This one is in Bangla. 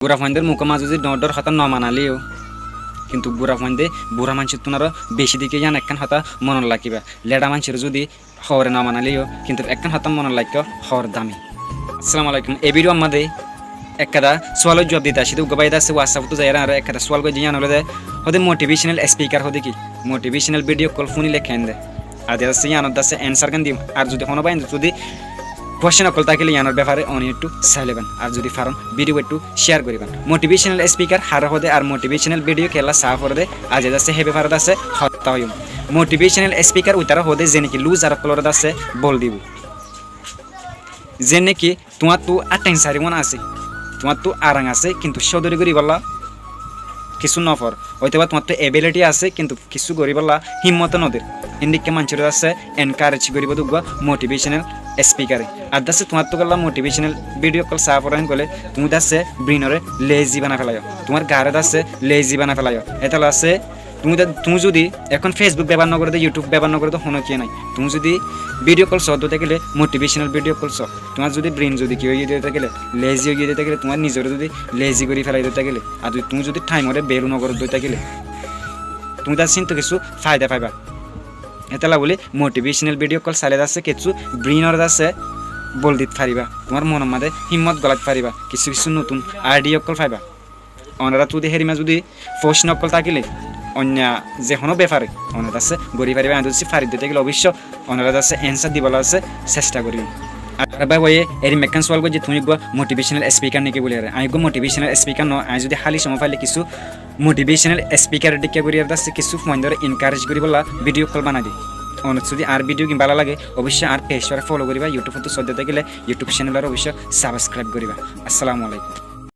বুঢ়া ফাইনদের মুখ মাঝে যদি ডর হতা ন মানালিও কিন্তু বুঢ়া ফাইন্দে বুঢ়া মানুষের তোনারও বেশি দিকে জান একখান হতা মনে লাগিবা লেডা মানুষের যদি হরে ন মানালিও কিন্তু একখান হতা মনে লাগ হর দামি। আসসালামু আলাইকুম। এই ভিডিও আমাদের একটা সোয়ালের জবাব দিতে আসি তো গবাইদা আছে হোয়াটসঅ্যাপ তো যাই আর একটা সোয়াল করে জানালে দে হতে মোটিভেশনাল স্পিকার হতে কি মোটিভেশনাল ভিডিও কল ফোনে লেখেন দে আর আছে জানার দাসে অ্যান্সার গান দিম আর যদি কোনো বাইন যদি কোশ্চেন অকল তাকিলে ইয়ানোর ব্যাপারে অনেক একটু চাইলেবেন আর যদি ফারন ভিডিও একটু শেয়ার করিবেন। মোটিভেশনাল স্পিকার হার হদে আর মোটিভেশনাল ভিডিও খেলা সাফ হদে আজ আছে হে ব্যাপারে আছে হত্যা হইম মোটিভেশনাল স্পিকার উতারা হদে যে নাকি লুজ আর কলর আছে বল দিব যে নাকি তোমার তো আটেন সারি মনে আছে তোমার তো আরাং আছে কিন্তু সদরি করি বললা কিছু নফর হয়তো বা তোমার তো এবিলিটি আছে কিন্তু কিছু করি বললা হিম্মত নদীর ইন্ডিকে মানুষের আছে এনকারেজ করিব দুগা মোটিভেশনাল স্পিকারে আর দাসে তোমার তো গলা মোটিভেশনাল ভিডিও কল সাফ রান করলে তুমি দাসে ব্রেনরে লেজি বানা ফেলায় তোমার গারে দাসে লেজি বানা ফেলায় এটা আছে তুমি যদি এখন ফেসবুক ব্যবহার না করে ইউটিউব ব্যবহার না করে তো হনো কি নাই তুমি যদি ভিডিও কল সহ দিতে গেলে মোটিভেশনাল ভিডিও কল সহ তোমার যদি ব্রেন যদি কি হয়ে দিতে গেলে লেজি হয়ে দিতে গেলে তোমার নিজের যদি লেজি করে ফেলাই দিতে গেলে আর তুমি যদি টাইমরে বেরো নগর দিতে গেলে তুমি তার চিন্তা কিছু ফায়দা পাইবা। এতলা বলি মোটিভেশনাল ভিডিও কল চালে আছে কিছু ব্রেনর আছে বল দিতে পারিবা তোমার মনের মাঝে হিম্মত গলাতে পারিবা কিছু কিছু নতুন আইডিয়া কল পাইবা। ওনারা যদি হেরিমা যদি প্রশ্ন কল থাকিলে অন্য যে কোনো ব্যাপারে ওনার আছে গড়ি পারিবা যদি ফারি দিতে গেলে অবশ্য ওনারা আছে অ্যান্সার দিবলা আছে চেষ্টা করিব। আর ভাই বইয়ে এর মেকান সোয়াল যে তুমি মোটিভেশনাল স্পিকার নাকি বলি আমি মোটিভেশনাল স্পিকার ন আমি যদি খালি সময় পাইলে কিছু মোটিভেশনাল স্পিকার দিকে করি আছে কিছু ফোন এনকারেজ করি বলা ভিডিও কল বানাই দিই অনেক যদি আর ভিডিও কি ভালো লাগে অবশ্যই আর পেজটা ফলো করিবা ইউটিউব তো সদ্যতে গেলে ইউটিউব চ্যানেলের অবশ্যই সাবস্ক্রাইব করিবা। আসসালামু আলাইকুম।